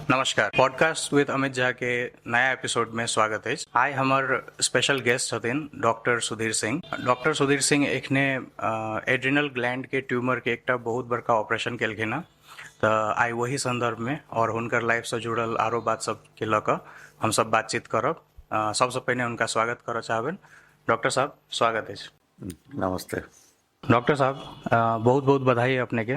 नमस्कार। Podcast with Amit Jha के नया एपिसोड में स्वागत है। आइ हमर स्पेशल गेस्ट छथिन डॉक्टर सुधीर सिंह। डॉक्टर सुधीर सिंह एखने एड्रिनल ग्लैंड के ट्यूमर के एकटा बहुत बड़का ऑपरेशन केलखिन हँ। तो आइ वही संदर्भ में और हुनकर लाइफ से जुड़ल आरो बात सब के लऽ कऽ हम सब बातचीत करब। सबसे पहिने हुनका स्वागत करऽ चाहबनि। डॉक्टर साहब स्वागत है। नमस्ते डॉक्टर साहब बहुत बहुत बधाई अपने के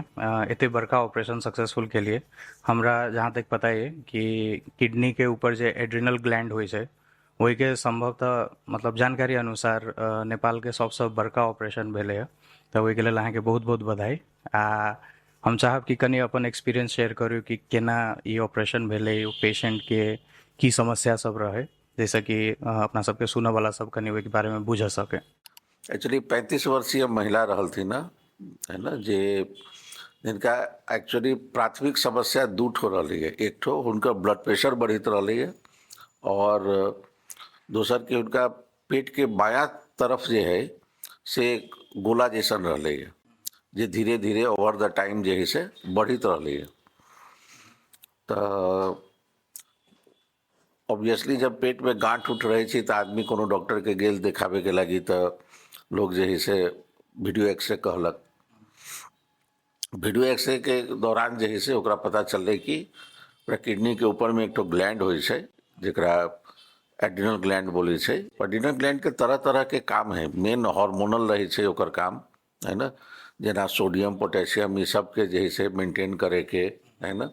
इतने बड़का ऑपरेशन सक्सेसफुल के लिए। हमरा जहाँ तक पता है कि किडनी के ऊपर जो एड्रिनल ग्लैंड होइ छै वही के संभवतः मतलब जानकारी अनुसार नेपाल के सबसे बड़का ऑपरेशन भेले है। तो वही के लेल अहाँ के बहुत बहुत बधाई। हम चाहब कि कनी अपन एक्सपीरियंस शेयर करू कि केना ये ऑपरेशन भेले, पेशेंट के की समस्या सब रहे, जैसे कि अपना सबके सुनऽ वाला सब कनी ओहि के बारे में बुझ सके। एक्चुअली 35 वर्षीय महिला रहल थी ना, है ना, जे जिनका एक्चुअली प्राथमिक समस्या दू ठो रही है। एक ठो उनका ब्लड प्रेशर बढ़ित रही है और दूसर के उनका पेट के बायां तरफ जो है से गोला जैसन रही है, जे धीरे धीरे ओवर द टाइम जो है से बढ़ित रही है। तो ऑब्वियसली जब पेट में गांठ उठ रही थी तो आदमी कोनो डॉक्टर के गेल देखावे के लगी तो लोग जो है से वीडियो एक्सरे कहलक। वीडियो एक्सरे के दौरान जो है से ओकरा पता चलले कि किडनी के ऊपर में एक तो ग्लैंड होइ छै जेकरा एड्रिनल ग्लैंड बोले छै। एड्रिनल ग्लैंड के तरह तरह के काम है, मेन हार्मोनल रहे छै ओकर काम, है ना, जेना सोडियम पोटेशियम ये सब के जो है से मेंटेन करे के, है ना,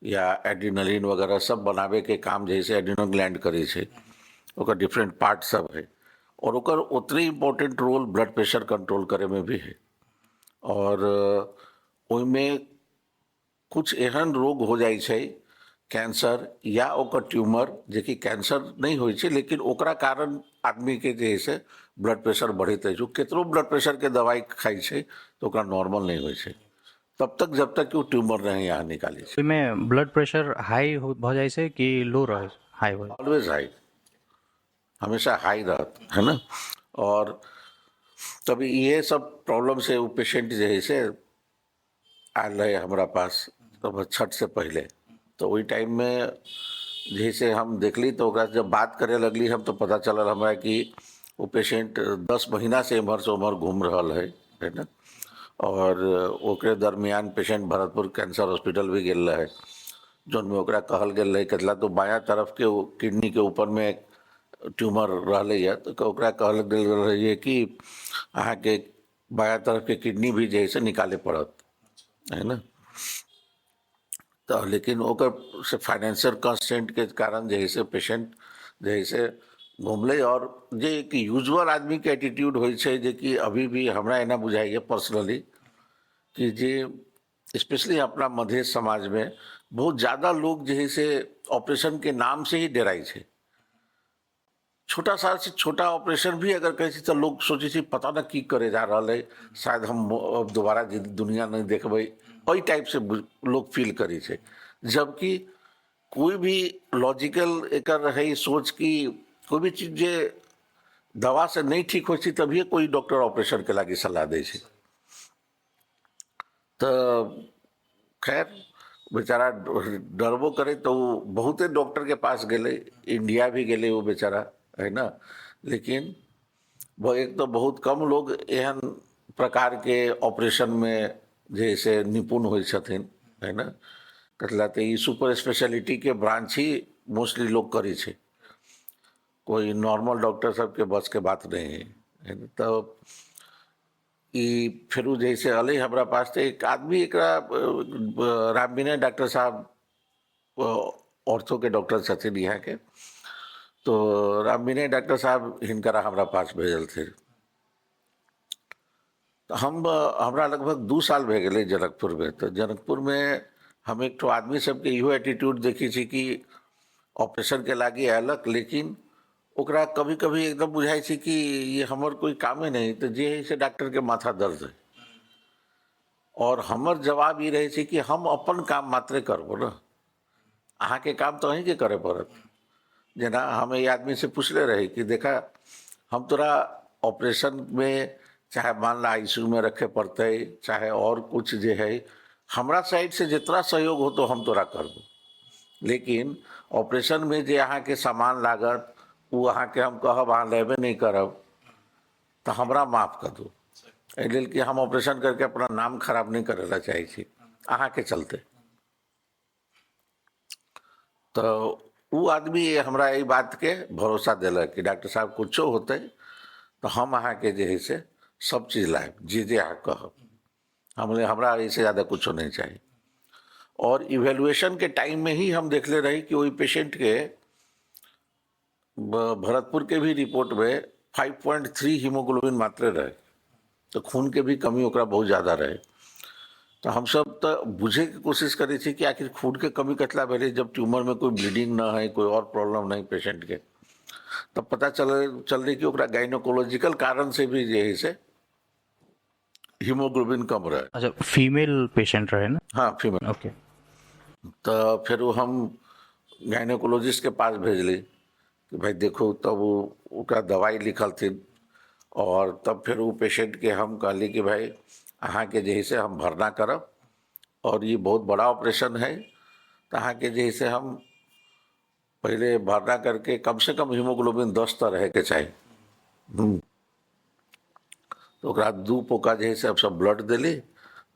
या एड्रिनलिन वगैरह सब बनावे के काम जैसे एड्रिनल ग्लैंड करे छै। ओकर डिफरेंट पार्ट सब है और ओकर उतने important role blood pressure control करे में भी है। और ओइमें कुछ एहन रोग हो जाए छै, कैंसर या ओकर ट्यूमर, जे कि कैंसर नहीं होइ छै लेकिन ओकरा कारण आदमी के जे है से ब्लड प्रेशर बढ़ित है। जो केतनो ब्लड प्रेशर के दवाई खाई छै तो ओकरा नॉर्मल नहीं होइ छै तब तक जब तक कि वो ट्यूमर नहीं यहाँ निकाली छै। में ब्लड प्रेशर हाई भ जाए छै कि लो रहे हाई हो? ऑलवेज हाई, हमेशा हाई रहत, है ना। और तभी ये सब प्रॉब्लम से वो पेशेंट जो है से आयल रहे हमारा पास तो छठ से पहले। तो वही टाइम में जैसे हम देखली तो ओकरा जब बात करे लगली हम तो पता चलल हमरा कि वो पेशेंट 10 महीना से इम्हर से उम्हर घूम रहल है ना। और ओकरे दरमियान पेशेंट भरतपुर कैंसर हॉस्पिटल भी गेल रहे, जोन में ओकरा कहल गेल रहे कितना तो बायां तरफ के किडनी के ऊपर में एक ट्यूमर रहले है। तो ओकरा कहल गेल रही कि अहाँ के बायां तरफ के किडनी भी जैसे निकाले पड़त, है ना। तो लेकिन ओकर से फाइनेंशियल कंस्ट्रेंट के कारण जैसे पेशेंट जैसे घूमले। और जे कि यूजुअल आदमी के एटीट्यूड होइ छै, जे कि अभी भी हमरा एना बुझाइए पर्सनली कि जे स्पेशली अपना मध्य समाज में बहुत ज़्यादा लोग जो है से ऑपरेशन के नाम से ही डराई छै। छोटा सा से छोटा ऑपरेशन भी अगर कहे तो लोग सोचे छी पता ना की करे जा रहा है, शायद हम अब दोबारा दुनिया नहीं देखबे, वही टाइप से लोग फील करे छे। जबकि कोई भी लॉजिकल एक है सोच की कोई भी चीज जे दवा से नहीं ठीक हो तभी कोई डॉक्टर ऑपरेशन के लागी सलाह दे छे। तो खैर बेचारा डरबो करे तो बहुते डॉक्टर के पास गए, इंडिया भी गए वो बेचारा, है ना। लेकिन वो एक तो बहुत कम लोग एहन प्रकार के ऑपरेशन में जैसे निपुण हो छथिन, है ना। कतलाते ई सुपर स्पेशलिटी के ब्रांच ही मोस्टली लोग करी छे, कोई नॉर्मल डॉक्टर सब के बस के बात नहीं है, है ना। तो फिर जैसे अल हमारा पास तो एक आदमी एक राम विनय डॉक्टर साहब ऑर्थो के डॉक्टर छथिन यहाँ के। तो राम विनय डॉक्टर साहब हिनकरा हमारा पास भेजल थे। तो हम हमरा लगभग 2 साल भे गए जनकपुर में। तो जनकपुर में हम एक तो आदमी सबके इहो एटीट्यूड देखी छी कि ऑपरेशन के लागी अयलक, लेकिन ओकरा कभी कभी एकदम बुझाई छी कि ये हमर कोई कामे नहीं, तो जे है से डॉक्टर के माथा दर्द है। और हमर जवाब ये रहे छी कि हम अपन काम मात्रे करबो ना, अहाँ के काम तो अहीं के करे पड़त। जना हम ये आदमी से पूछले रहे कि देखा हम तोरा ऑपरेशन में चाहे मान ला आईसीयू में रखे पड़ते, चाहे और कुछ जे है हमरा साइड से जितना सहयोग हो तो हम तोरा करबो, लेकिन ऑपरेशन में जे अहाँ के सामान लागत वो अहाँ के हम कहब अहाँ लेबे नहीं करब तो हमरा माफ कर दू, एहि लेल कि हम ऑपरेशन करके अपना नाम खराब नहीं करे ला चाहे छी अहाँ के चलते। तो वो आदमी हमरा ई बात के भरोसा दिलक कि डॉक्टर साहब कुछो होते तो हम अहाँ के जे है से सब चीज लायब, जे अहाँ कहब, हमरा इससे ज़्यादा कुछो नहीं चाहिए। और इवेल्युएशन के टाइम में ही हम देखले रही कि वही पेशेंट के भरतपुर के भी रिपोर्ट में 5.3 हीमोग्लोबिन मात्रे रहे, तो खून के भी कमी ओकरा बहुत ज़्यादा रहे। तो हम सब तो बुझे की कोशिश करे थी कि आखिर खून के कमी कतला भेले, जब ट्यूमर में कोई ब्लीडिंग ना है, कोई और प्रॉब्लम नहीं पेशेंट के, तब पता चल रही कि ओकरा गायनोकोलॉजिकल कारण से भी जे है से हीमोग्लोबिन कम रहे। अच्छा, फीमेल पेशेंट रहे ना? हाँ फीमेल। ओके। तो फिर वो हम गायनोकोलॉजिस्ट के पास भेजली कि भाई देखो, तब वो दवाई लिखल थी और तब फिर वो पेशेंट के हम कहली कि भाई अहाँ के जे है से हम भरना करब और ये बहुत बड़ा ऑपरेशन है, तो अहाँ के जे है से हम पहले भरना करके कम से कम हीमोग्लोबिन 10 तो रहे के चाहिए। तो ओकरा 2 पोका जे है से अब सब ब्लड दिली,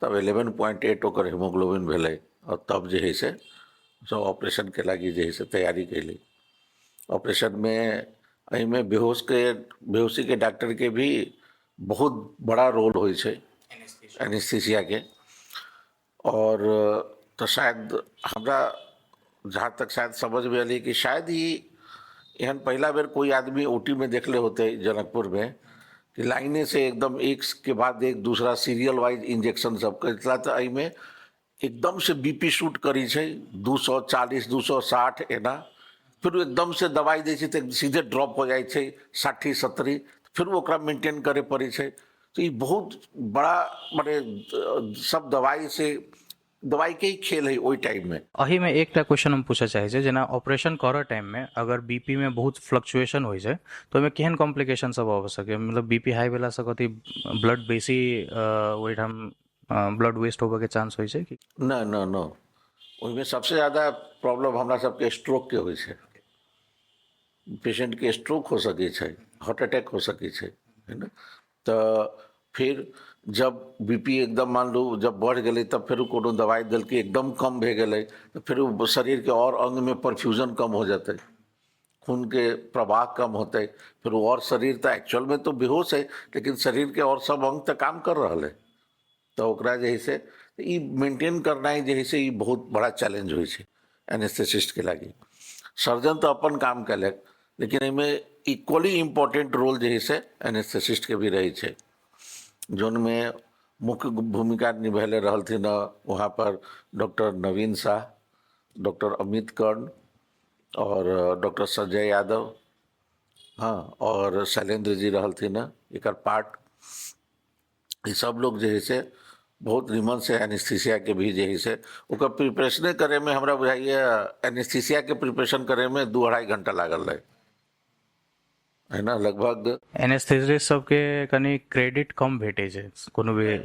तब 11.8 ओकर हीमोग्लोबिन भेले और तब जे है से सब ऑपरेशन के लागी जे है से तैयारी कैली। ऑपरेशन में एहि में बेहोशी के डॉक्टर के भी बहुत बड़ा रोल होई छे एनेस्थीसिया के। और तो शायद हमरा जहाँ तक शायद समझ में आली कि शायद ही एहन पहला बेर कोई आदमी ओटी में देखले होते जनकपुर में कि लाइने से एकदम एक के बाद एक दूसरा सीरियल वाइज इंजेक्शन सब करता, तो एहि में एकदम से बीपी शूट करी छे 240 260 एना, फिर एकदम से दवाई दै छै तो सीधे ड्रॉप हो जाए छे 60 70, फिर ओकरा मेंटेन करे पड़े छे। तो ये बहुत बड़ा माने सब दवाई के ही खेल है ओई टाइम में। अही में एकटा क्वेश्चन हम पूछे चाहे छै, जेना ऑपरेशन करऽ टाइम में अगर बीपी में बहुत फ्लक्चुएशन होइ छै तो ओहिमे केहन कॉम्प्लिकेशन सब आबि सकै, मतलब बीपी हाई भेला से कथी ब्लड बेसी ओहिठाम ब्लड वेस्ट होबे के चांस होइ छै कि? न न न, ओहिमे सबसे ज्यादा प्रॉब्लम हमरा सबके स्ट्रोक के होइ छै। पेशेंट के स्ट्रोक हो सके छै, हार्ट अटैक हो सके छै, है ना। तो फिर जब बीपी एकदम मान लो जब बढ़ गए तब फिर कोनो दवाई दिल के एकदम कम भे गए तो फिर शरीर के और अंग में परफ्यूजन कम हो जाते, खून के प्रवाह कम होते, फिर वो और शरीर तो एक्चुअल में तो बेहोश है लेकिन शरीर के और सब अंग तो काम कर रहा है। तो ओकरा जे है से ई मेंटेन करना जे है से ई बहुत बड़ा चैलेंज होइ छै एनेस्थेसिस्ट के लागी। सर्जन तो अपन काम कलक, लेकिन एहिमे इक्वली इम्पोर्टेंट रोल जे है से एनेस्थेसिस्ट के भी रहे छै, जोन में मुख्य भूमिका निभैले रहलथिन वहाँ पर डॉक्टर नवीन शाह, डॉक्टर अमित कर्ण और डॉक्टर संजय यादव, हाँ, और शैलेंद्र जी रहलथिन एकर पार्ट। ये सब लोग जे है से बहुत निमन से एनेस्थीसिया के भी जे है से ओकर प्रिपरेशन करे में हमरा बुझाइए एनेस्थीसिया के प्रिपरेशन करे में 2-2.5 घंटा लागल रहे, है ना, लगभग। एनेस्थेसिस्ट सबके कनी क्रेडिट कम भेटे छै कोनो भी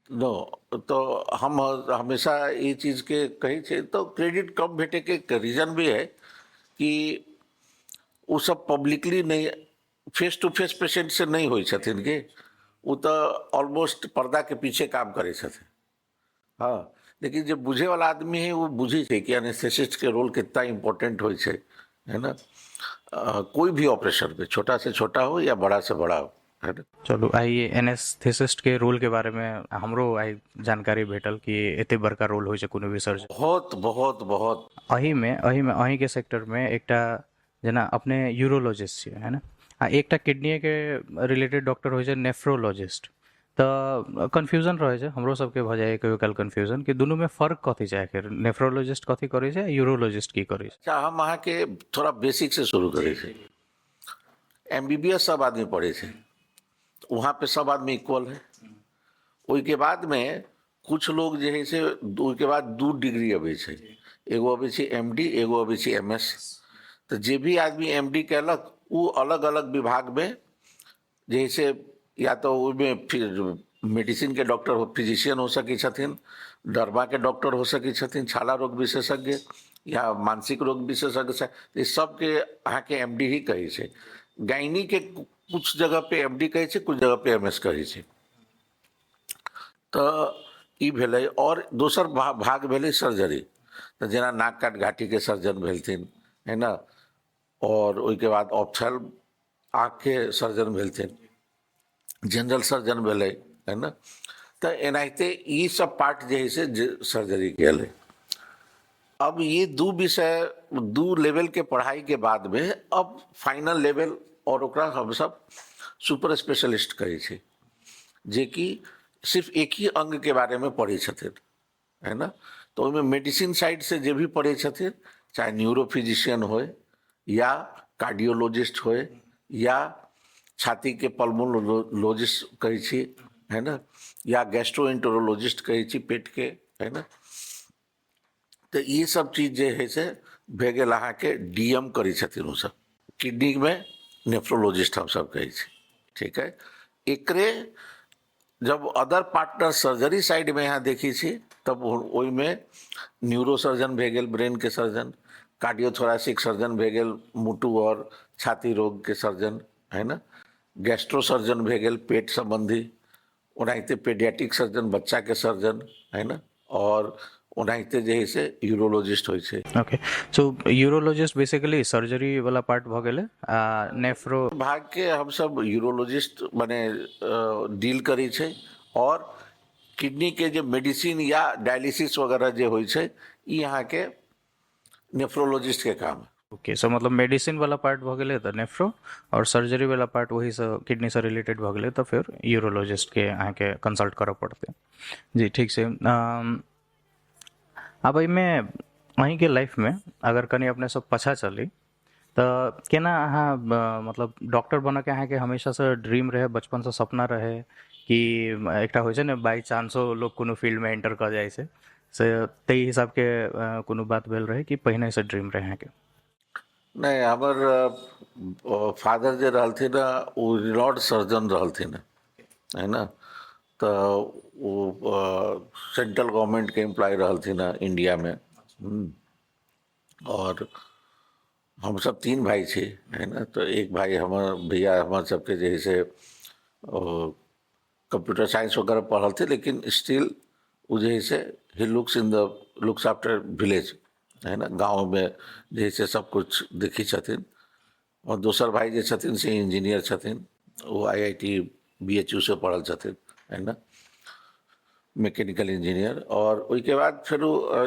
नो, तो हम हमेशा ये चीज के कही छे, तो क्रेडिट कम भेटे के रीजन भी है कि वो सब पब्लिकली नहीं, फेस टू फेस पेशेंट से नहीं होई छथिन के, वो तो ऑलमोस्ट पर्दा के पीछे काम करे छथिन। हाँ, लेकिन जो बुझे वाला आदमी है वो बुझी छे कि एनेस्थेसिस्ट के रोल कितना इम्पोर्टेंट होई छे, है ना। कोई भी ऑपरेशन में छोटा से छोटा हो या बड़ा से बड़ा हो, है ना। चलो, आइए एनेस्थेसिस्ट के रोल के बारे में हमरो आई जानकारी भेटल कि एते बड़का रोल होइ छै कोनो भी सर्जन। बहुत बहुत बहुत। अही में अही के सेक्टर में एकटा जेना अपने यूरोलॉजिस्ट छियै, है ना, आ एकटा किडनी के रिलेटेड डॉक्टर होइ छै नेफ्रोलॉजिस्ट। तो कंफ्यूजन रहे छै हमरो सबके भ जाए कहियो काल कंफ्यूजन कि दुनू में फर्क कथी छै, आखिर नेफ्रोलॉजिस्ट कथी करे छै, यूरोलॉजिस्ट की करे छै? अच्छा, हम अहाँ के थोड़ा बेसिक से शुरू करे छे। एमबीबीएस सब आदमी पढ़े छे, वहाँ पे सब आदमी इक्वल है। ओइके बाद में कुछ लोग जे है से ओइके बाद 2 डिग्री अबै छै, एगो अबै छै एमडी, एगो अबै छै एमएस। तो जे भी आदमी एमडी कैलक वो अलग अलग विभाग में जैसे या तो उसमें फिर मेडिसिन के डॉक्टर फिजिशियन हो सके छथिन, डर्मा के डॉक्टर हो सके छथिन, छाला रोग विशेषज्ञ, या मानसिक रोग विशेषज्ञ से ये सब के अहाँ के एमडी ही कहै छै। गायनी के कुछ जगह पे एमडी कहै छै, कुछ जगह पे एमएस कहै छै। तऽ ई भेलै। और दोसर भाग भेलै सर्जरी, तऽ जेना नाक काट घाटी के सर्जन भेलथिन, है ना, और ओहिके बाद ऑप्थेल आँख के सर्जन भेलथिन, जनरल सर्जन भेलै, है ना। तऽ एनाहिते ई सब पार्ट जे है से सर्जरी के अलै। अब ये दू विषय, दू लेवल के पढ़ाई के बाद में अब फाइनल लेवल और ओकरा हम सब सुपर स्पेशलिस्ट कहै छै, जे कि सिर्फ एक ही अंग के बारे में पढ़ै छथिन, है ना। तो ओहिमे मेडिसिन साइड से जे भी पढ़ै छथिन, चाहे न्यूरोफिजिशियन होय या कार्डियोलॉजिस्ट होय या छाती के पल्मोनोलॉजिस्ट कहै छी, है ना, या गैस्ट्रोएंटरोलॉजिस्ट कहै छी पेट के, है ना। तो ये सब चीज जे है से भे गेल अहाँ के डीएम करै छथिन ओ सब। किडनी में नेफ्रोलॉजिस्ट हम सब कहै छी, ठीक है। एकरे जब अदर पार्टनर सर्जरी साइड में यहाँ देखी छी, तब ओहि में न्यूरो सर्जन भे गेल, ब्रेन के सर्जन, कार्डियोथोरासिक सर्जन भे गेल, मुटु और छाती रोग के सर्जन, है ना, गैस्ट्रो सर्जन भे गेल पेट संबंधी, ओनाहिते पेडियाट्रिक सर्जन बच्चा के सर्जन, है ना, और ओनाहिते जे है से यूरोलॉजिस्ट होइ छै। ओके, सो यूरोलॉजिस्ट बेसिकली सर्जरी वाला पार्ट भ गेलै, आ नेफ्रो भाग के हम सब यूरोलॉजिस्ट माने डील करी छै, और किडनी के जो मेडिसिन या डायलिसिस वगैरह जो होइ छै, ई यहाँ के नेफ्रोलॉजिस्ट के काम है। ओके, सो मतलब मेडिसिन वाला पार्ट भ गेलै तऽ नेफ्रो, और सर्जरी वाला पार्ट वही से किडनी से रिलेटेड भ गेलै तऽ फिर यूरोलॉजिस्ट के अहाँके कंसल्ट करऽ पड़तै। जी ठीक छै। आब एहिमे अहींके लाइफमे अगर कनि अपने सब पाछा चली तऽ केना अहाँ मतलब डॉक्टर बनऽके अहाँके हमेशासँ ड्रीम रहै, बचपनसँ सपना रहै, कि एकटा होइ छै ने बाई चांसो लोग कोनो फील्डमे एंटर कऽ जाइ छै, से ताहि हिसाबके कोनो बात भेल रहै कि पहिनेसँ ड्रीम रहै अहाँके? नहीं, हमर फादर जे रहलथिन ओ रिनॉर्ड सर्जन रहलथिन, है ना। तो वो सेंट्रल गवर्नमेंट के एम्प्लॉय रहलथिन इंडिया में। और हम सब तीन भाई छे, है ना। तो एक भाई हमार भैया हमार सबके जैसे कंप्यूटर साइंस वगैरह पढ़ल थे, लेकिन स्टिल वो जैसे ही लुक्स आफ्टर विलेज, है ना, गांव में जैसे सब कुछ देखी छथिन। और दोसर भाई जे छथिन से इंजीनियर छथिन, वो आईआईटी बीएचयू से पढ़ल छथिन, है ना, मैकेनिकल इंजीनियर। और उसके बाद फिर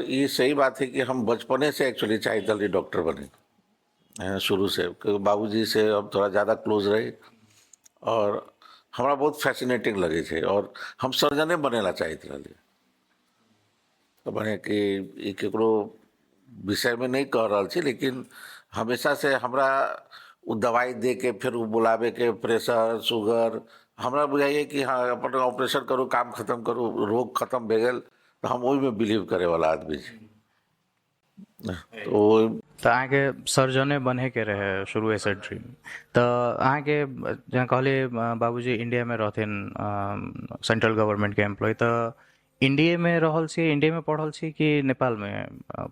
ये सही बात है कि हम बचपने से एक्चुअली चाहते थे डॉक्टर बने, शुरू से, क्योंकि बाबूजी से हम थोड़ा ज़्यादा क्लोज रहे और हमारा बहुत फैसिनेटिंग लगे थे, और हम सर्जने बनेला चाहते रहे। तो बने कि ई केकरो विषय में नहीं कह रहा छी, लेकिन हमेशा से हमरा वो दवाई दे के फिर वो बुलावे के प्रेशर शुगर, हमरा बुझाइए कि हाँ अपन ऑपरेशन करो, काम खत्म करो, रोग खत्म भे गेल, तो हम वही में बिलीव करे वाला आदमी छी। तो तऽ अहाँके सर्जने बनेके रहै शुरुएसँ ड्रीम। तऽ अहाँके जेना कहलिए बाबूजी इंडियामे रहथिन, सेंट्रल गवर्नमेंटके एम्प्लॉय, तऽ इंडियामे रहल छी, इंडियामे पढ़ल छी कि नेपालमे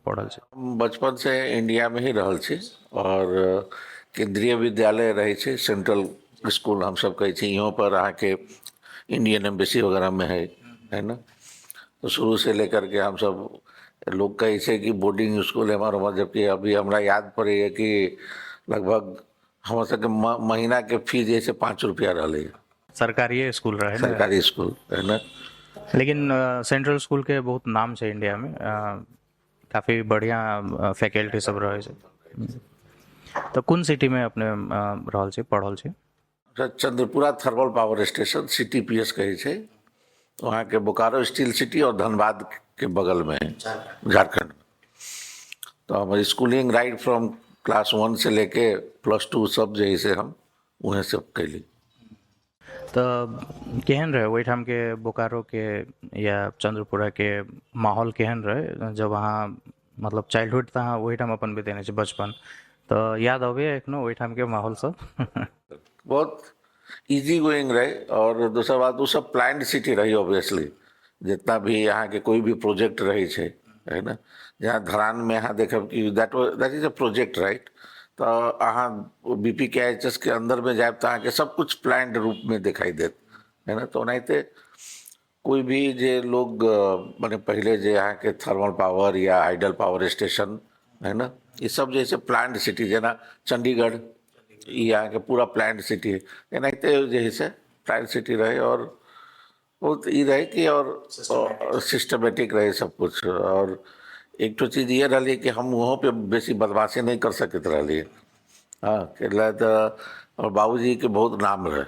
पढ़ल छी? हम बचपन से इंडिया में ही रहल छी, और केंद्रीय विद्यालय रहे छे, सेंट्रल स्कूल हम सब कहे छी, यहाँ पर आके इंडियन एम्बेसी वगैरह में है ना। तो शुरू से लेकर के हम सब लोग कहे छे कि बोर्डिंग स्कूल है हमारा, जबकि अभी हमरा याद पड़े है कि लगभग हम सबके महीना के फीस जैसे 5 रुपया रहे, सरकारी स्कूल रहे ने? सरकारी स्कूल, है ना। लेकिन सेंट्रल स्कूल के बहुत नाम छै इंडिया में, काफी बढ़िया फैकल्टी सब रहे छै। तो कौन सिटी में अपने रहल छी, पढ़ल छी? Chandrapura thermal power station, CTPS कहे छे, वहाँ के बोकारो स्टील सिटी और धनबाद के बगल में है, झारखंड। तो हमारी स्कूलिंग राइट फ्रॉम क्लास 1 से लेके +2 सब जैसे हम वहीं सब कैली। तो केहन रहे ओहिठाम के बोकारो के या चंद्रपुरा के माहौल केहन रहे जब अहाँ मतलब चाइल्डहुड तऽ अहाँ ओहिठाम अपन बितेने छी, बचपन तो याद अबैया एखनो ओहिठाम के माहौल सब? बहुत इजी गोइंग रहे, और दूसरा बात वो सब प्लान्ड सिटी रही ऑब्वियसली। जितना भी यहाँ के कोई भी प्रोजेक्ट रही छे, है ना। जहाँ धरान में यहाँ देखब कि that is a project right. तो अहाँ BPKIHS के अंदर में जाए तो अहाँके सब कुछ प्लान्ड रूप में दिखाई देत है ना। तो ओनाहिते कोई भी जे लोग माने पहले जे यहाँ के थर्मल पावर या हाइडल पावर स्टेशन है ना, ये सब जैसे प्लान्ड सिटी जना चंडीगढ़, ये यहाँ के पूरा प्लान्ड सिटी है। एनाहिते जैसे प्लान्ड सिटी रहे और बहुत ये रहे कि और सिस्टमेटिक रहे सब कुछ। और एक तो चीज ये रही कि हम वहाँ पे बेसी बदमाशी नहीं कर सकते रही। हाँ के तो और बाबूजी के बहुत नाम रहे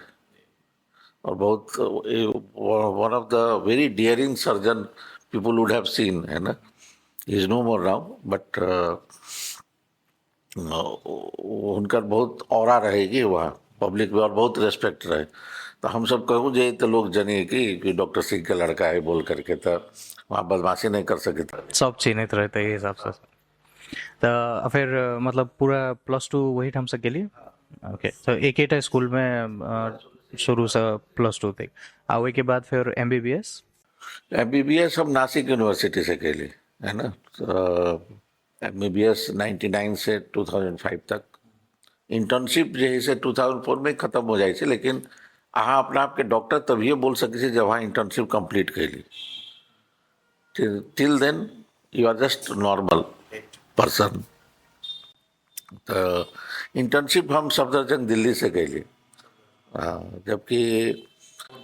और बहुत one of the very daring surgeon people would have seen है ना। He is no more now but उनका बहुत ऑरा रहेगी वहाँ पब्लिक में और बहुत रेस्पेक्ट रहे। तो हम सब कहूँ जे तो लोग जनिए कि डॉक्टर सिंह का लड़का है बोल करके, तो वहाँ बदमाशी नहीं कर सके था। सब चिन्हित रहते हैं हिसाब से। तो फिर मतलब पूरा +2 वही ठाम से गेलिए। ओके, तो एक ही स्कूल में शुरू से +2 तक आ ओई के बाद फिर MBBS। MBBS हम नासिक यूनिवर्सिटी से कैली है ना। तो MBBS 99 से 2005 तक। इंटर्नशिप जो है से 2004 में खत्म हो जाए छे, लेकिन अहाँ अपना आपके डॉक्टर तभी बोल सके छे जब वहाँ इंटर्नशिप कंप्लीट कैली। Till then you are just normal person. तो इंटर्नशिप हम सफदरजंग दिल्ली से कैली। हाँ, जबकि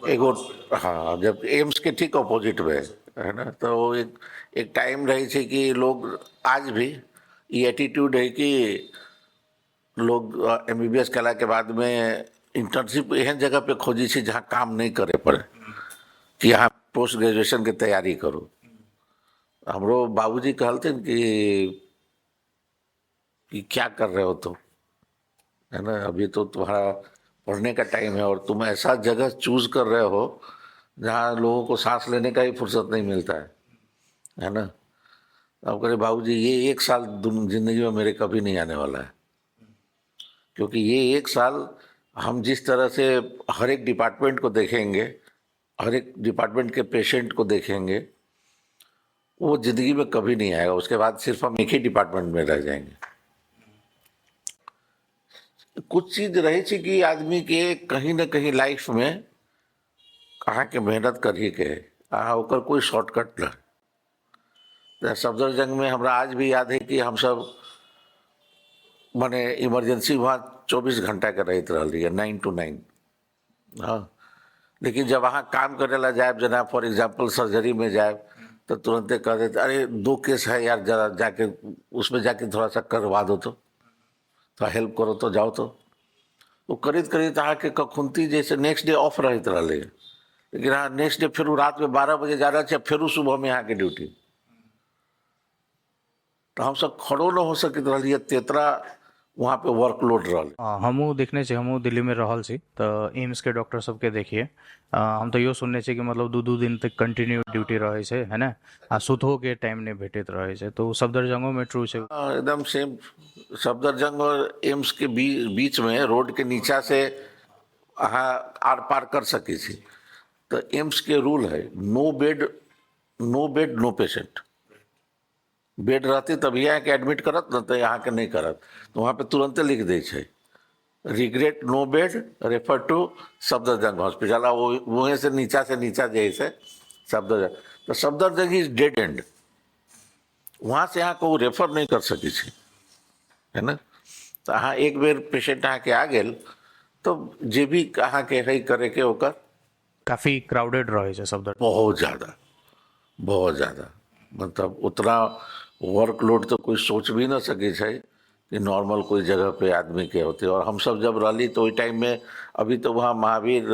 एगो हाँ जब एम्स के ठीक अपोजिट में है ना। तो एक एक टाइम रही थी कि लोग आज भी ये एटीट्यूड है कि लोग MBBS कला के बाद में इंटर्नशिप एहन जगह पे खोजी थी जहाँ काम नहीं करे पड़े, कि यहाँ पोस्ट ग्रेजुएशन की तैयारी करो। हमरो बाबूजी कहते कि क्या कर रहे हो तुम, है ना, अभी तो तुम्हारा पढ़ने का टाइम है और तुम ऐसा जगह चूज कर रहे हो जहाँ लोगों को सांस लेने का ही फुर्सत नहीं मिलता है ना। अब कहे बाबूजी ये 1 साल जिंदगी में मेरे कभी नहीं आने वाला है, क्योंकि ये 1 साल हम जिस तरह से हर एक डिपार्टमेंट को देखेंगे, हर एक डिपार्टमेंट के पेशेंट को देखेंगे, वो जिंदगी में कभी नहीं आएगा। उसके बाद सिर्फ हम एक ही डिपार्टमेंट में रह जाएंगे। कुछ चीज रही थी कि आदमी के कहीं ना कहीं लाइफ में कहाँ के मेहनत करिए के ओकर कोई शॉर्टकट न। सफदरजंग में हमरा आज भी याद है कि हम सब माने इमरजेंसी वहाँ 24 घंटा के रहत रही है, 9 to 9। हाँ, लेकिन जब वहाँ काम करे ला जाए, जना फॉर एग्जाम्पल सर्जरी में जाए, तो तुरंत कह देते अरे 2 केस है यार, जरा जाके उसमें जाके थोड़ा सा करवा दो, तो थोड़ा हेल्प करो तो जाओ। तो वो करीत करीत आके कखुनती जैसे नेक्स्ट डे ऑफ रहते रहे, लेकिन हाँ नेक्स्ट डे फिर रात में 12 बजे जा रहा है, फिर सुबह में यहाँ के ड्यूटी। तो हम सब खड़ो न हो सकित रहिए, तेतरा वहाँ पे वर्कलोड रहा। हमू देखने से हमू दिल्ली में रहल छी, तो एम्स के डॉक्टर सबके देखिए हम तो यो सुनने छी कि मतलब 2-2 दिन तक कंटिन्यू ड्यूटी रहे छे, है ना, आ सुतो के टाइम नहीं भेटत रहे छे। तो सफदरजंगो में ट्रू छे। एकदम सेम। सफदरजंग और एम्स के बीच में रोड के नीचा से आर पार कर सकी थी। तो एम्स के रूल है no bed no patient. Bed रहती तभी यहाँ के एडमिट करत, न तो यहाँ के नहीं करत। तो वहाँ पे तुरंत लिख दे छे regret no bed, refer to Safdarjung hospital. वहीं से नीचा जैसे सफदरजंग। तो सफदरजंग इज डेड एंड, वहाँ से यहाँ को रेफर नहीं कर सकी थी, है ना। तो हाँ एक बेर पेशेंट अहाँ के आ गेल तो जे भी अहाँ के है करे के ओकर काफी क्राउडेड रहे छे सफदर। बहुत ज़्यादा मतलब उतना वर्कलोड तो कोई सोच भी ना सके छे कि नॉर्मल कोई जगह पे आदमी के होते। और हम सब जब रही तो वही टाइम में अभी तो वहाँ महावीर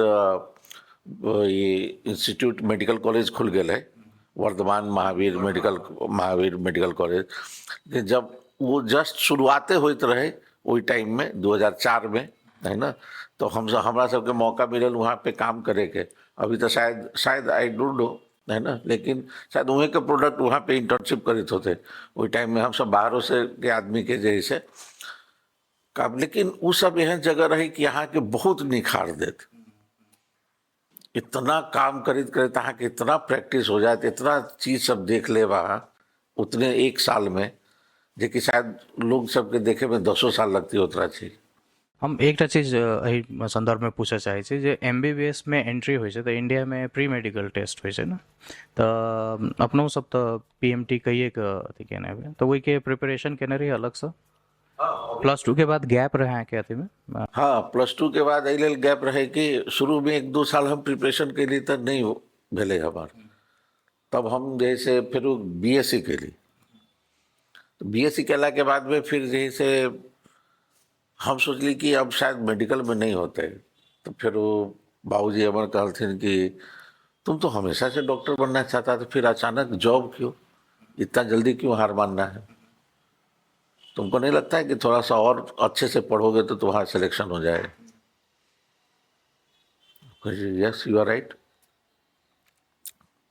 ये इंस्टीट्यूट मेडिकल कॉलेज खुल गए है, वर्धमान महावीर मेडिकल कॉलेज। जब वो जस्ट शुरुआते होते रहे वही टाइम में 2004 में, है ना। तो हमरा सबके मौका मिलल वहाँ पे काम करे के। अभी तो शायद आई डोंट नो, है ना, लेकिन शायद वहीं के प्रोडक्ट वहाँ पे इंटर्नशिप करित होते वही टाइम में। हम सब बाहरों से के आदमी के जैसे काम, लेकिन वो सब यह जगह रही कि यहाँ के बहुत निखार देते। इतना काम करित अहाँ के इतना प्रैक्टिस हो जाए, इतना चीज सब देख ले वहाँ, उतने एक साल में, जे कि शायद लोग सबके देखे में 10 साल लगती उतना चीज। हम एकटा चीज एहि संदर्भमे पूछय चाहै छी जे एमबीबीएस में एंट्री होइ छै तऽ इंडिया में प्री मेडिकल टेस्ट होइ छै ने, तऽ अपनो सब तऽ पीएमटी कहिए के अथी केने हेबै, तऽ ओहिके प्रिपरेशन केने रही अलगसँ? +2 के बाद गैप रहे अहाँके अथीमे? हाँ, +2 के बाद एहि लेल गैप रहे कि शुरू में 1-2 साल हम प्रिपरेशन केली तऽ नहीं भेले हमार। तब हम जैसे फिर बीएससी केली, बीएससी केला के बाद में फिर जैसे हम सोचली कि अब शायद मेडिकल में नहीं होते, तो फिर वो बाबूजी हमर कहलथिन कि तुम तो हमेशा से डॉक्टर बनना चाहता, तो फिर अचानक जॉब क्यों, इतना जल्दी क्यों हार मानना है? तुमको नहीं लगता है कि थोड़ा सा और अच्छे से पढ़ोगे तो तुम्हारा सिलेक्शन हो जाएगा? Yes, you are right.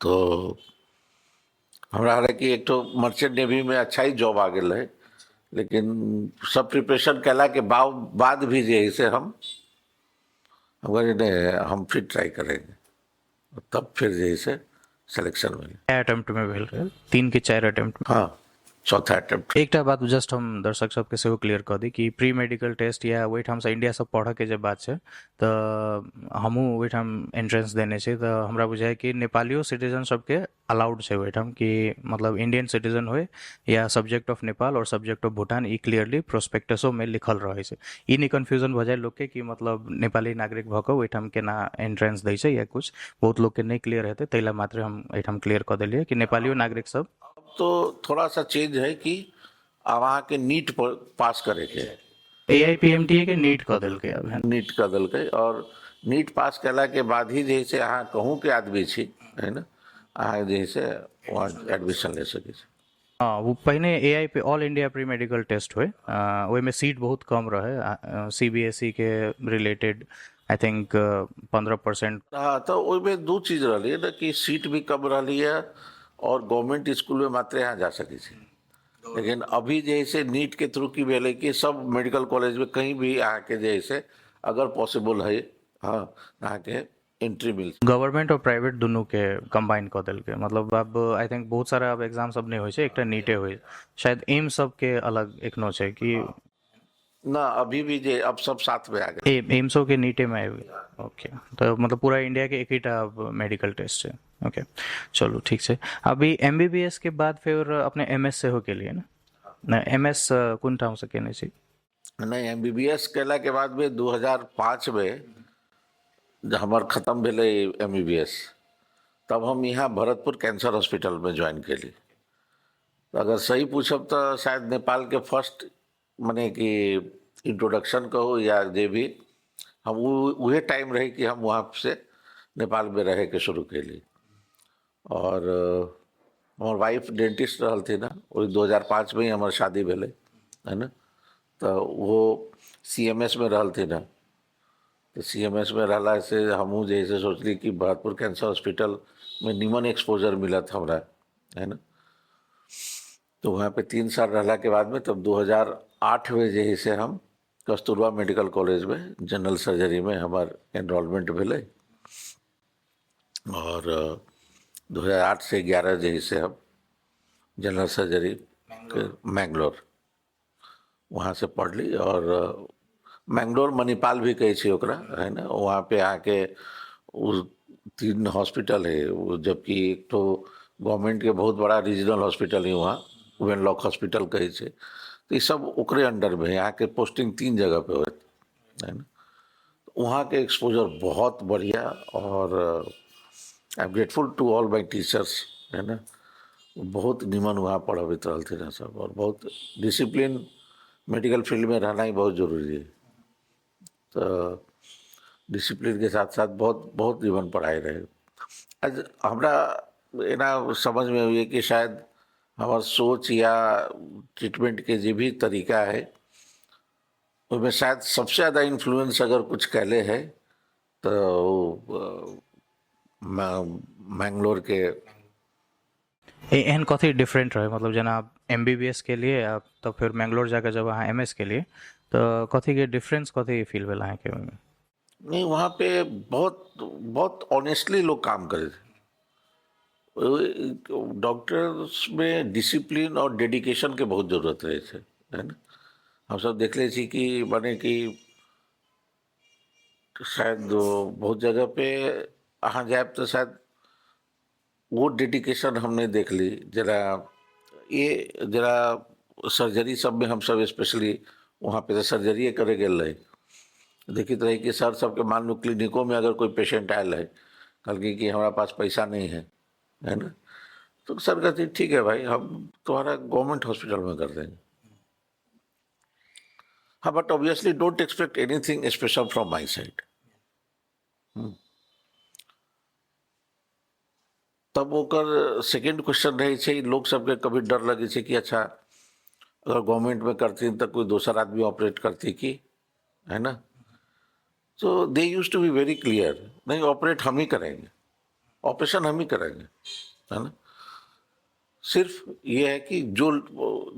तो हमरा हालांकि एक तो मर्चेंट नेवी में अच्छा ही जॉब आ गया है, लेकिन सब प्रिपरेशन कैला के बाद भी जैसे हम कहलिए नहीं, हम फिर ट्राई करेंगे, तब फिर जैसे सिलेक्शन मिले। अटेम्प्ट में भेल रहे 3 कि 4 अटेम्प्ट? हाँ, चौथा अटेम्प्ट। एकटा बात जस्ट हम दर्शक सबके सेहो क्लियर कऽ दी कि प्री मेडिकल टेस्ट या ओहिठामसँ इंडियासँ पढ़ऽके जे बात छै तऽ हमहूँ ओहिठाम एंट्रेंस देने छी, तऽ हमरा बुझाइ कि नेपालियो सिटीजन सबके अलाउड छै ओहिठाम, कि मतलब इंडियन सिटीजन होय या सब्जेक्ट ऑफ नेपाल और सब्जेक्ट ऑफ भूटान, ई क्लियरली प्रोस्पेक्टसोमे लिखल रहै छै। ई नहि कन्फ्यूजन भऽ जाए लोकके कि मतलब नेपाली नागरिक भऽ कऽ ओहिठाम केना एंट्रेंस दै छै या कुछ, बहुत लोकके नहीं क्लियर हेतै, ताहि लए मात्र हम एहिठाम क्लियर कऽ देलियै कि नेपालियो नागरिक सब। तो थोड़ा सा चेंज है कि वहाँ के नीट पास करे के, एआईपीएमटी के नीट कऽ देलकै अब। नीट कर देलकै, और नीट पास कैला के बाद ही जैसे अहाँ कहूँ के आदमी छी, है ना, अहाँ जैसे वहाँ एडमिशन ले सकै छी। हाँ, वो पहिने एआई पे all India pre medical test हुए, ओहिमे सीट बहुत कम रहे, सीबीएसई के रिलेटेड आई थिंक 15%। हाँ, तो ओहिमे दू चीज रही है ना कि सीट भी कम रही है और गवर्नमेंट स्कूल में मात्र यहाँ जा सके छी। लेकिन अभी जैसे नीट के थ्रू की भेले कि सब मेडिकल कॉलेज में कहीं भी आके जैसे अगर पॉसिबल है, हाँ, आके एंट्री मिल। गवर्नमेंट और प्राइवेट दुनू के कंबाइन कऽ देलकै, मतलब अब आई थिंक बहुत सारा अब एग्जाम सब नहीं होइ छै, एकटा नीटे होइ, शायद एम सब के अलग एखनो छै कि ना, अभी भी जे अब सब साथ में आ गए। एम्सो के नीटे में आबि गेल। ओके, तो मतलब पूरा इंडिया के एक ही टा मेडिकल टेस्ट है। ओके, चलो ठीक है। अभी एमबीबीएस के बाद फिर अपने एमएस से हो के लिए ना एमएस कोन ठाम से केने छी? नहीं, एमबीबीएस केला के बाद में 2005 में जब हमार खत्म भेले एमबीबीएस, तब हम यहाँ भरतपुर कैंसर हॉस्पिटल में ज्वाइन केली। तो अगर सही पूछब तो शायद नेपाल के फर्स्ट मने कि इंट्रोडक्शन कहो या जे भी, हम वही टाइम रहे कि हम वहाँ से नेपाल में रहे के शुरू केली। और हमार वाइफ डेंटिस्ट रहल थी ना, वही 2005 में ही हमार शादी भेले, है ना, तो वो सीएमएस में रहल थी ना, तो सीएमएस में रहला से हमहूँ जैसे सोचली कि भरतपुर कैंसर हॉस्पिटल में निमन एक्सपोजर मिला था हमरा, है ना। तो वहाँ पे 3 साल रहला के बाद में तब 2008 में जैसे हम कस्तूरबा मेडिकल कॉलेज में जनरल सर्जरी में हमार एनरोलमेंट भेले, और 2008 से 11 जैसे हम जनरल सर्जरी मैंगलोर वहाँ से पढ़ ली। और मैंगलोर मणिपाल भी कहे छी ओकरा, है ना, वहाँ पे आके उस 3 हॉस्पिटल है वो, जबकि एक तो गवर्नमेंट के बहुत बड़ा रीजनल हॉस्पिटल है वहाँ, वेनलॉक हॉस्पिटल कहे छे, तो ये सब ओकरे अंडर में है। यहाँ के पोस्टिंग 3 जगह पे हुए, है ना। वहाँ के एक्सपोजर बहुत बढ़िया, और I am grateful to all my teachers, है ना, बहुत निमन वहाँ पढ़ावित रहल थे ना सब, और बहुत डिसिप्लिन मेडिकल फील्ड में रहना ही बहुत जरूरी है। तो डिसिप्लिन के साथ साथ बहुत बहुत निमन पढ़ाई रहे। आज हमरा एना समझ में हुई कि शायद हमार सोच या ट्रीटमेंट के जो भी तरीका है उसमें शायद सबसे ज़्यादा इन्फ्लुएंस अगर कुछ कहले है तो मैंगलोर के। एहन कथी डिफरेंट रहे, मतलब जना आप एमबीबीएस के लिए आप तो फिर मैंगलोर जाकर जब अहाँ एमएस के लिए, तो कथी के डिफरेंस कथी फील भेल अहाँ के? नहीं, वहाँ पे बहुत बहुत ऑनेस्टली लोग काम करे थे। डॉक्टर्स में डिसिप्लिन और डेडिकेशन के बहुत जरूरत रहे छे, है ना। हम सब देख ले छी कि माने कि शायद बहुत जगह पे अहाँ जाए तो शायद वो डेडिकेशन हमने देख ली। जरा सर्जरी सब में हम सब स्पेशली वहाँ पे तो सर्जरी करे गेल रहे, देखित रही कि सर सबके मान लो क्लिनिकों में अगर कोई पेशेंट आयल है कल कि हमारा पास पैसा नहीं है ना, तो सर कहते ठीक है भाई हम तुम्हारा गवर्नमेंट हॉस्पिटल में कर देंगे। हाँ, but obviously don't expect anything special from my side. तब ओकर सेकेंड क्वेश्चन रहे छे, लोग सबके कभी डर लगे छे कि अच्छा अगर गवर्नमेंट में करती तो कोई दूसरा आदमी ऑपरेट करती की, है ना। So they used to be very clear, नहीं ऑपरेट हम ही करेंगे, ऑपरेशन हम ही करेंगे, है ना। सिर्फ ये है कि जो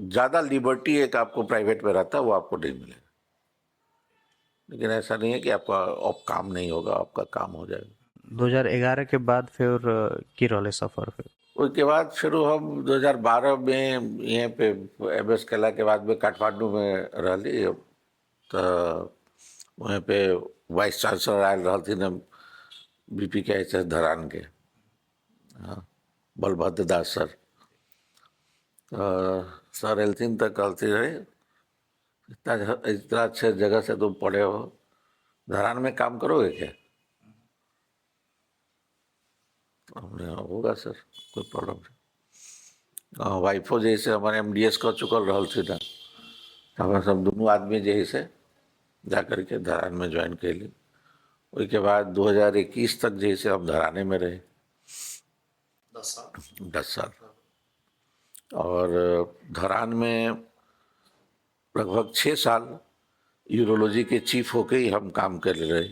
ज़्यादा लिबर्टी एक आपको प्राइवेट में रहता है वो आपको नहीं मिलेगा, लेकिन ऐसा नहीं है कि आपका आप काम नहीं होगा, आपका काम हो जाएगा। 2011 के बाद फिर की रहले सफर फिर उसके बाद फिर हम 2012 में यहाँ पे एमएस कैला के बाद में काठमांडू में रही, तो वहाँ पे वाइस चांसलर आयल रहथिन बीपी के एच एस धरान के, हाँ, बलभद्र दास सर। सर एलथिन तो कहती रहे इतना अच्छे जगह से तुम पढ़े हो, धरान में काम करोगे क्या। हमने होगा सर, कोई प्रॉब्लम नहीं। वाइफो जैसे हमारे एमडीएस कर चुकल रहल थी ना, हमारे सब दोनों आदमी जैसे जा करके धरान में ज्वाइन कैली। उसके बाद 2021 तक जैसे हम धराने में रहे 10 साल, और धरान में लगभग 6 साल यूरोलॉजी के चीफ होके ही हम काम कर रहे।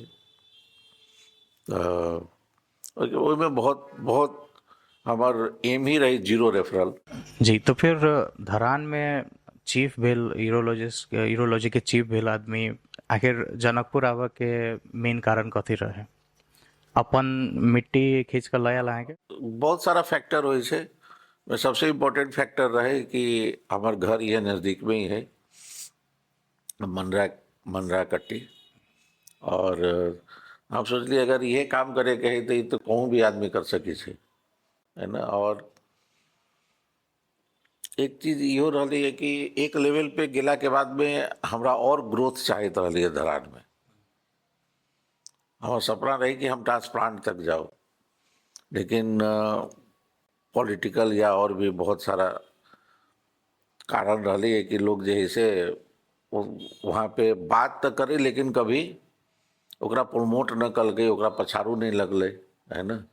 में बहुत बहुत हमार एम ही रही जीरो रेफरल। जी। तो फिर धरान में चीफ भेल यूरोलॉजी के चीफ भेल आदमी आखिर जनकपुर आवे के मेन कारण कथी रहे? अपन मिट्टी खींच कर लाया लाएंगे? बहुत सारा फैक्टर हो छे, में सबसे इम्पोर्टेंट फैक्टर रहे कि हमार घर ये नज़दीक में ही है, मनरा कट्टी, और हम सोचलिए अगर ये काम करे के है तो ये तो कहूँ भी आदमी कर सके छे, है ना। और एक चीज इहो रही है कि एक लेवल पे गेला के बाद में हमरा और ग्रोथ चाहिए रही है धरान में। हमारा सपना रही कि हम ट्रांसप्लांट तक जाओ, लेकिन पॉलिटिकल या और भी बहुत सारा कारण रही है कि लोग जैसे वहाँ पे बात तो करे लेकिन कभी ओकरा प्रमोट न कल गई, ओकरा पछाड़ू नहीं लगले, है ना।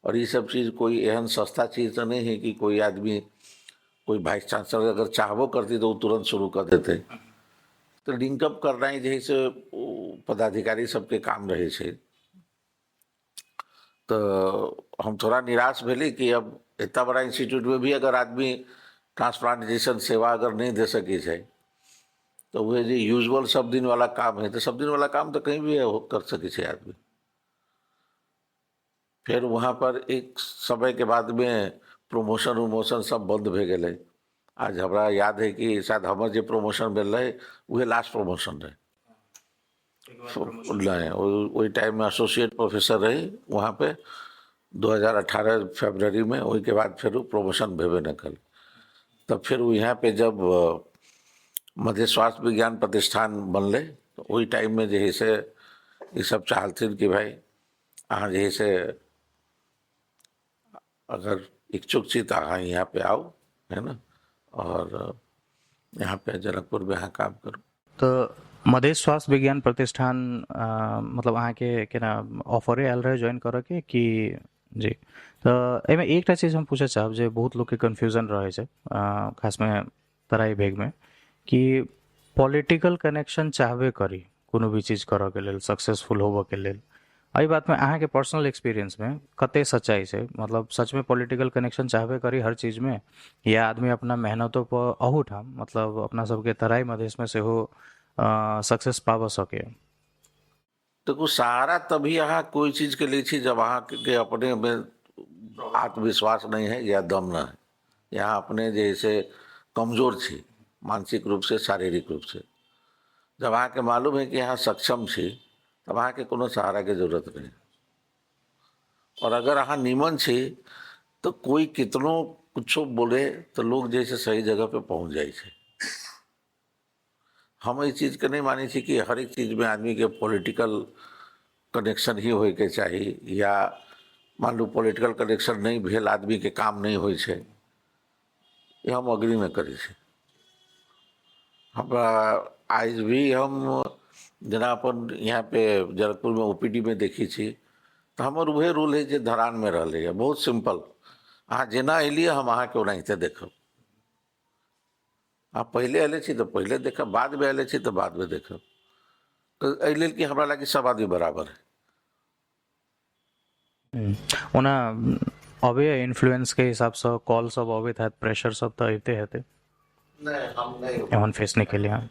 और ये सब चीज़ कोई एहन सस्ता चीज़ तो नहीं है कि कोई आदमी, कोई वाइस चांसलर अगर चाहबो करती तो वो तुरंत शुरू कर देते। तो लिंकअप करना ही जैसे पदाधिकारी सबके काम रहे छे। तो हम थोड़ा निराश भेली कि अब इतना बड़ा इंस्टीट्यूट में भी अगर आदमी ट्रांसप्लांटेशन सेवा अगर नहीं दे सके छे तो वह जो यूजुअल सब दिन वाला काम है, तो सब दिन वाला काम तो कहीं भी कर सके छे आदमी। फिर वहाँ पर एक समय के बाद में प्रमोशन उमोशन सब बंद भे गए। आज हमरा याद है कि शायद हमार जो प्रमोशन मिल रहे वह लास्ट प्रमोशन रहे। वही टाइम में एसोसिएट प्रोफेसर रहे वहाँ पे 2018 फरवरी में, वही के बाद फिर प्रमोशन भेबे न कल। तब फिर यहाँ पे जब मध्य स्वास्थ्य विज्ञान प्रतिष्ठान बनले तो वही टाइम में जैसे ये सब चाहथिन कि भाई अहाँ जैसे अगर इच्छुक छी तो अहाँ यहाँ पे आओ, है ना, और यहाँ पे जनकपुर में यहाँ काम करो। तो मधेश स्वास्थ्य विज्ञान प्रतिष्ठान मतलब अहाँ के ना ऑफरे आयल रहे ज्वाइन करे के कि? जी। तो एमे एकटा चीज हम पूछे चाहब जे बहुत लोग के कंफ्यूजन रहे छे, खास में तराई भेग में, कि पॉलिटिकल कनेक्शन चाहबे करी कोनो भी चीज करे के लेल, सक्सेसफुल होबे के लेल, एहि बात में अहाँ के पर्सनल एक्सपीरियंस में कते सच्चाई से, मतलब सच में पॉलिटिकल कनेक्शन चाहबे करी हर चीज में, या आदमी अपना मेहनतों पर अहूठाम मतलब अपना सबके तराई मधेश में से हो सक्सेस पाव सके? देखो सहारा तभी अहाँ कोई चीज के लिए छी जब अहाँ के अपने में आत्मविश्वास नहीं है या दम न है। यहाँ अपने जैसे कमजोर छी, मानसिक रूप से, शारीरिक रूप से। जब अहाँ के मालूम है कि यहाँ सक्षम छी, तब अहाँ के कोनो सहारा के जरूरत नहीं। और अगर अहाँ नीमन छी तो कोई कितनो कुछो बोले तो लोग जैसे सही जगह पे पहुंच जाए छे। हम इस चीज के नहीं मानी छी कि हर एक चीज में आदमी के पॉलिटिकल कनेक्शन ही होय के चाहिए, या मान लो पॉलिटिकल कनेक्शन नहीं भेल आदमी के काम नहीं होय छे, ये हम अग्री में करी छे। हमरा आज भी हम जेना अपन यहाँ पे जनकपुर में ओपीडी में देखी छी, तो हमर उहे रूल है जे धरान में रहले है, बहुत सिंपल। अहाँ जेना एलिए हम अहाँ के ओनाहिते देखब। आप पहले एले छी तो पहले देखब, बाद में एले छी तो बाद में देखब। तो एहि लेल कि हमरा लागी सब आदमी बराबर है। ओना अबे इन्फ्लुएंस के हिसाब से कॉल सब अबे था, प्रेशर सब तो आते हेते नहीं, हम नहीं एवन फेस नहीं के लिए। हम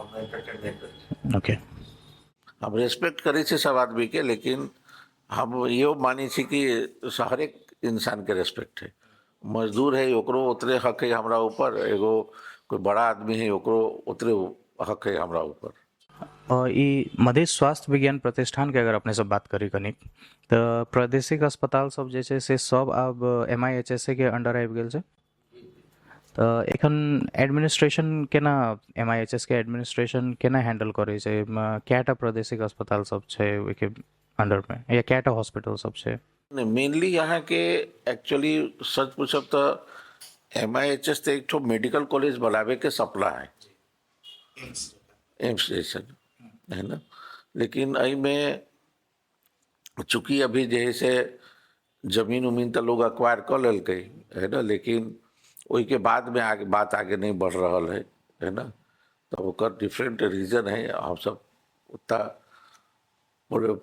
नहीं pretend नहीं करी। ओके, हम रेस्पेक्ट करी छे सब आदमी के, लेकिन हम यो मानी छी कि हर एक इंसान के रेस्पेक्ट है। मजदूर है ओकरो उतरे हक है हमरा ऊपर, एगो कोई बड़ा आदमी है ओकरो उतरे हक है हमरा ऊपर। ई मधेश स्वास्थ्य विज्ञान प्रतिष्ठान के अगर अपने सब बात करी कनिक, तो प्रादेशिक अस्पताल सब जे छै से सब अब MIHSA के अंडर आबि गेल छै। तो एखन एडमिनिस्ट्रेशन केना, MIHS के एडमिनिस्ट्रेशन केना हैंडल करे छै? कैटा प्रादेशिक अस्पताल सब छै ओके अंडर में, या कैटा हॉस्पिटल सब छै? नहीं, मेनली यहाँ के एक्चुअली सच पूछब तो MIHS तो एक ठो मेडिकल कॉलेज बनावे के सपना है, एम्स जैसन, है ना। लेकिन अई में चूंकि अभी जैसे जमीन उमीन तो लोग अक्वायर कर लेलकै, है ना, लेकिन वही के बाद में आगे बात आगे नहीं बढ़ रहा है ना। तो ओकर डिफरेंट रीजन है। हम सब उतना बोले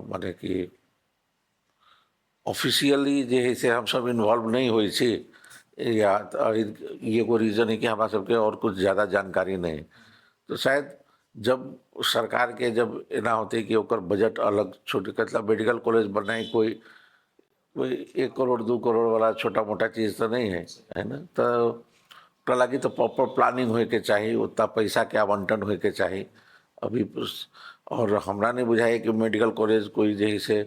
माने कि ऑफिशियली जे है से हम सब इन्वॉल्व नहीं हुई छी, या ये को रीजन है कि हमारा सबके और कुछ ज़्यादा जानकारी नहीं। तो शायद जब सरकार के जब एना होते कि ओकर बजट अलग छोटे कतला मेडिकल कॉलेज बनाए, कोई कोई 1 करोड़ 2 करोड़ वाला छोटा मोटा चीज़ तो नहीं है ना। तो ओकरा लागी तो प्रॉपर प्लानिंग होए के चाहिए, उतना पैसा के आवंटन होए के चाहिए अभी। और हमरा नहीं बुझाए कि मेडिकल कॉलेज कोई जैसे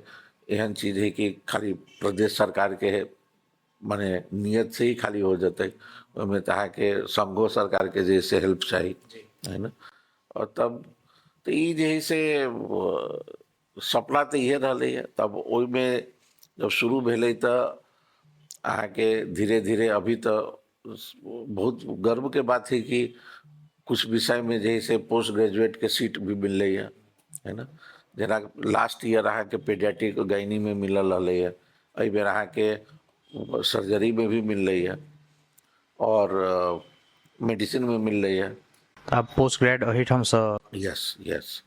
एहन चीज है कि खाली प्रदेश सरकार के माने नियत से ही खाली हो जाते, उसमें तहा के संघो सरकार के जैसे हेल्प चाहिए, है ना। और तब तो ये जैसे सपना तो ये रही है। तब ओई में जब शुरू भेले तो अहाँ के धीरे धीरे अभी तो बहुत गर्व के बात है कि कुछ विषय में जैसे पोस्ट ग्रेजुएट के सीट भी मिल रही है ना। जना लास्ट ईयर अहाँ के पेडियाट्रिक गायनी में मिलल रही है, अई बेर अहाँ के सर्जरी में भी मिल रही है, और मेडिसिन में मिल रही है। आप पोस्ट ग्रेड अहिठ हम सब? Yes yes.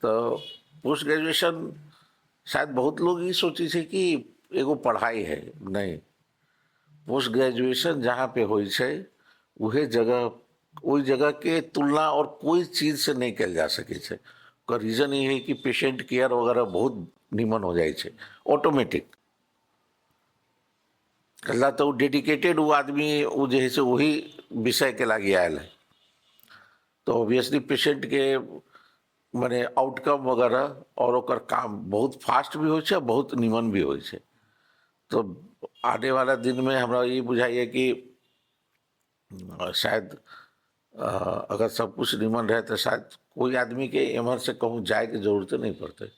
तो पोस्ट ग्रेजुएशन शायद बहुत लोग ये सोचे छे कि एगो पढ़ाई है, नहीं। पोस्ट ग्रेजुएशन जहाँ पे होई छे उहे जगह, ओई जगह के तुलना और कोई चीज से नहीं कल जा सके छे। का रीजन ये है कि पेशेंट केयर वगैरह बहुत निमन हो जाए छे ऑटोमेटिक। कल्ला तो डेडिकेटेड वो आदमी वो जैसे वही विषय के लागी आयल है, तो ऑब्वियसली पेशेंट के माने आउटकम वगैरह और ओकर काम बहुत फास्ट भी हो छे, बहुत निमन भी हो छे। तो आने वाला दिन में हमरा ये बुझाइए कि शायद अगर सब कुछ निमन रहे तो शायद कोई आदमी के एमहर से कहूँ जाए के जरूरत नहीं पड़ते।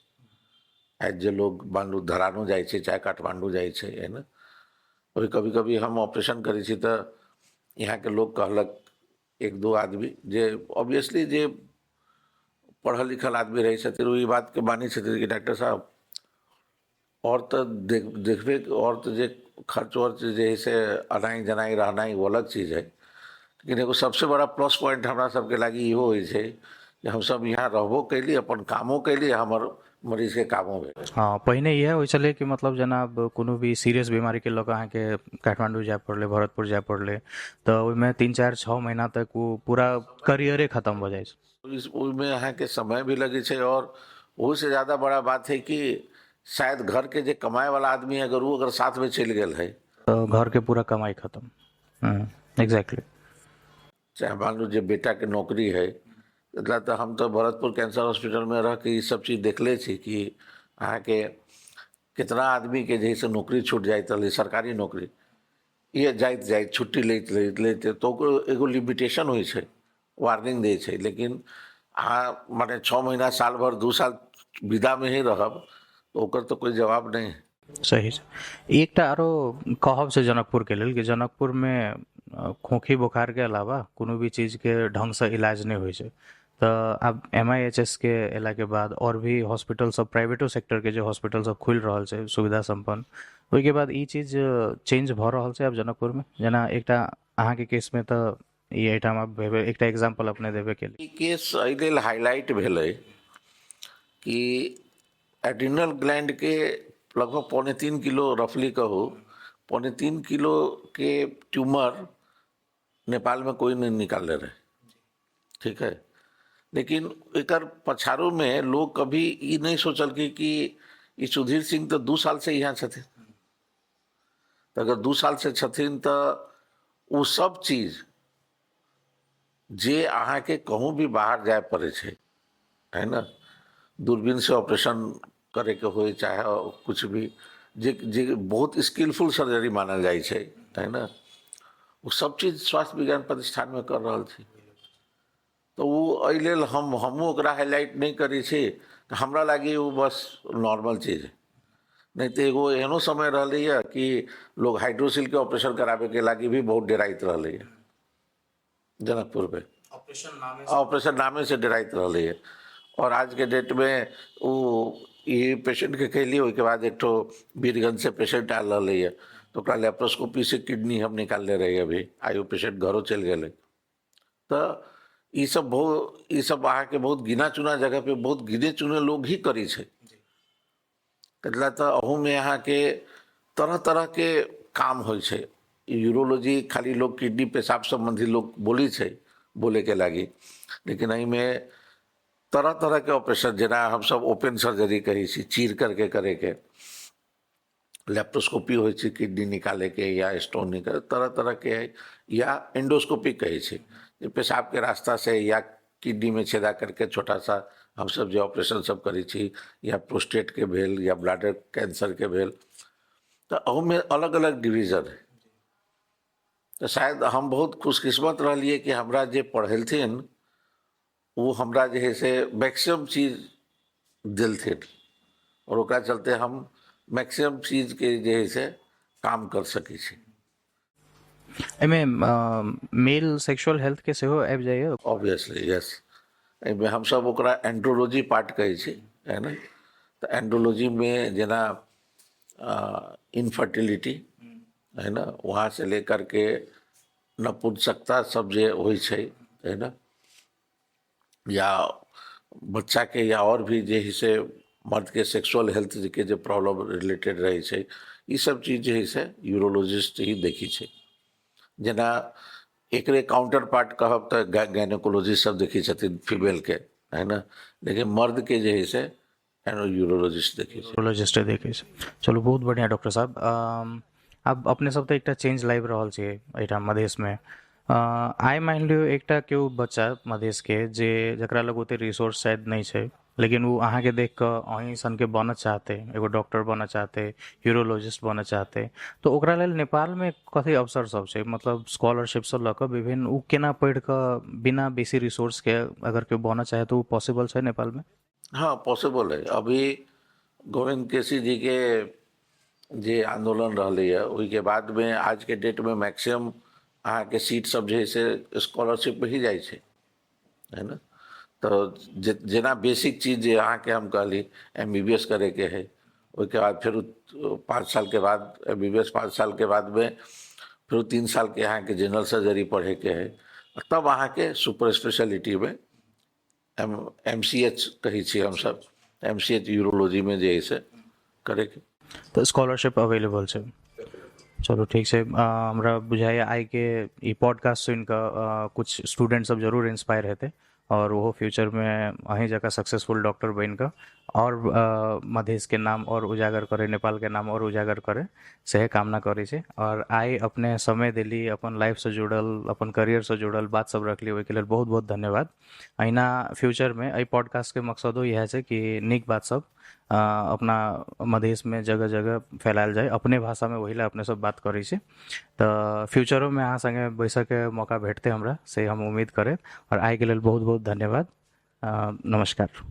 आज जो लोग मान लो धरानो जाए छे, चाहे काठमांडू जाए छे, है ना। और कभी कभी हम ऑपरेशन करे छी तो यहाँ के लोग कहलक 1-2 आदमी जे ऑब्वियसली जे पढ़ल लिखल आदमी रहे छथिन, ये बात के मानी छथिन कि डॉक्टर साहब और तो देखबे, और तो जे खर्च वर्च जैसे अनाई जनाई रहनाई वो अलग चीज है, लेकिन एगो सबसे बड़ा प्लस पॉइंट हमरा सबके लागी इहो होइ छै कि हम सब यहाँ रहबो कैली, अपन कामो कैली, हमर मरीज के कामो भेल। हाँ, पहिने इहे होइ छलै कि मतलब जेना अब कोनो भी सीरियस बीमारी के लऽ कऽ अहाँके काठमांडू जाय पड़लै, भरतपुर जाय पड़लै, तऽ ओहिमे 3-4-6 महीना तक वो पूरा करियरे खत्म भऽ जाइ छै। उसमें यहाँ के समय भी लगे छे, और वो से ज्यादा बड़ा बात है कि शायद घर के जो कमाए वाला आदमी है अगर वो अगर साथ में चल गया है तो घर के पूरा कमाई खत्म। एग्जैक्टली। चाहे मान लो जो बेटा के नौकरी है એટલે तो हम तो भरतपुर कैंसर हॉस्पिटल में रह के ये सब चीज देखले छी कि अहाँ के कितना आदमी के जैसे नौकरी छूट जाइत रही सरकारी नौकरी ये जाइत जाइत छुट्टी लेते तो ओकर एगो लिमिटेशन होइ छै वार्निंग दै छै लेकिन अहाँ माने 6 महीना साल भर 2 साल विदा में ही रहब तो ओकर तो कोई जवाब नहीं है। सही छै। एकटा आरो कहब छै जनकपुर के लेल कि जनकपुर में खोखी बुखार के अलावा कोनो भी चीज के ढंग से इलाज नहीं होइ छै। तो अब MIHS के एला के बाद और भी हॉस्पिटल सब प्राइवेटो सेक्टर के जो हॉस्पिटल सब खुल रहल छै सुविधा संपन्न ओहि के बाद ई चीज चेंज भ रहल छै अब जनकपुर में जेना एकटा अहाँ के केस में तो ई एठाम आब एकटा एग्जांपल अपने देबे के लिए ई केस एहि लेल हाईलाइट भेलै कि एड्रिनल ग्लैंड के लगभग 3.5 किलो रफली कहू 3.5 किलो के ट्यूमर नेपाल में कोई नहीं निकाले रहे, ठीक है। लेकिन एकर पछाड़ू में लोग कभी ये नहीं सोचल कि ई सुधीर सिंह तो 2 साल से यहाँ छथिन तो अगर 2 साल से छथिन तो वो सब चीज जे अहाँ के कहूँ भी बाहर जाए पड़े छे है ना दूरबीन से ऑपरेशन करे के हो चाहे कुछ भी जे बहुत स्किलफुल सर्जरी मानल जाए छे है ना वो सब चीज स्वास्थ्य विज्ञान प्रतिष्ठान में कर रहा थी तो वो एहि लेल हमहूँ ओकरा हाईलाइट नहीं करी छे हमरा लागी वो बस नॉर्मल चीज है नहीं तो एगो एहनो समय रही है कि लोग हाइड्रोसिल के ऑपरेशन करावे के लागी भी बहुत डराइत रही है जनकपुर पे ऑपरेशन नामे से डराइत रही है और आज के डेट में वो ये पेशेंट के कहलिए उसके बाद एक तो बीरगंज से पेशेंट आल रही है तो ओकरा लेप्रोस्कोपी से किडनी हम निकाल ले रही है अभी आयु पेशेंट घरों चल गए तो ये सब अहाँ के बहुत गिना चुना जगह पे बहुत गिने चुने लोग ही करी छे कतला तो अहू में यहाँ के तरह तरह के काम हो छे यूरोलॉजी खाली लोग किडनी पेशाब संबंधी लोग बोली छे बोले के लागी लेकिन अही में तरह तरह के ऑपरेशन जना हम सब ओपन सर्जरी कही छी चीर करके करे के लेप्रोस्कोपी हो किडनी निकाले के या स्टोन निकाले तरह तरह के है या एंडोस्कोपी कही छी पेशाब के रास्ता से या किडनी में छेदा करके छोटा सा हम सब जो ऑपरेशन सब करी छी या प्रोस्टेट के भेल या ब्लैडर कैंसर के भेल तो अहू में अलग अलग डिवीजन है तो शायद हम बहुत खुशकिस्मत रहिए कि हमरा जे पढ़ेलथिन वो हमरा जे है से मैक्सिमम चीज दिलथिन और ओकरा चलते हम मैक्सिमम चीज के जे है से काम कर सकी छी। एमे मेल सेक्सुअल हेल्थ के सेहो आबि जाइए ऑब्वियसली यस एहिमे हम सब ओकरा एंड्रोलॉजी पार्ट कहै छी है ना तो एंड्रोलॉजी में जना इनफर्टिलिटी है ना वहाँ से लेकर के नपुंसकता सब जे होइ छै है ना या बच्चा के या और भी जे है से मर्द के सेक्सुअल हेल्थ के जो प्रॉब्लम रिलेटेड रहे छै ये सब चीज जे है से यूरोलॉजिस्ट ही देखी छै जना एकरे काउंटर पार्ट कहब तो गायनेकोलॉजिस्ट सब देखी छथिन फीमेल के है ना लेकिन मर्द के जे है से यूरोलॉजिस्ट देखी छै यूरोलॉजिस्ट देखे छै। चलो बहुत बढ़िया डॉक्टर साहब अब अपने सब तो एकटा चेंज लाइव रहल छियै एहिठाम मधेश में आइ मान लियो एकटा केओ बच्चा मधेश के जे जकरा लग ओते रिसोर्स शायद नहीं छै लेकिन वो अहाँ के देख कर अहीं सन के बनना चाहते एगो डॉक्टर बनना चाहते यूरोलॉजिस्ट बनना चाहते तो ओकरा लेल नेपाल में कथी अवसर सब छै मतलब स्कॉलरशिप सब लऽ विभिन्न उ केना पढ़ कऽ बिना बेसी रिसोर्स के अगर केओ बनना चाहे तो पॉसिबल छै नेपाल में? हाँ पॉसिबल है। अभी गोविंद केसी जी के जे आंदोलन रही है वही के बाद में आज के डेट में मैक्सिमम अहाँ के सीट सब जे है से स्कॉलरशिप में ही जाए छे है ना तो जना बेसिक चीज जे अहाँ के हम कहली MBBS करे के है उसके बाद फिर 5 साल के बाद MBBS 5 साल के बाद में फिर 3 साल के यहाँ के जनरल सर्जरी पढ़े के है तब अहाँ के सुपर स्पेशलिटी में MCH कही छी हम सब MCH यूरोलॉजी में जे है से करे के तो स्कॉलरशिप अवेलेबल छै। चलो ठीक है हमरा बुझाइए आई के ई पॉडकास्ट सुन कऽ कुछ स्टूडेंट सब जरूर इंस्पायर हेतै और वो फ्यूचर में अहीं जगह सक्सेसफुल डॉक्टर बन कऽ और मधेश के नाम और उजागर करे, नेपाल के नाम और उजागर करे, से कामना करै छै। और आइ अपने समय देली, अपन लाइफ से जुड़ल, अपन करियर से जुड़ल बात सब रखली, ओहिके लेल बहुत बहुत धन्यवाद। अहिना फ्यूचर में एहि पॉडकास्ट के मकसदो इएह छै कि नीक बात सब अपना मधेश में जगह जगह फैलायल जाए, अपने भाषा में, वही ला अपने सब बात करै छी। तऽ फ्यूचरो में अहाँ संगे बैसऽ के मौका भेटतै हमरा, से हम उम्मीद करे। और आइ के लेल बहुत बहुत धन्यवाद। नमस्कार।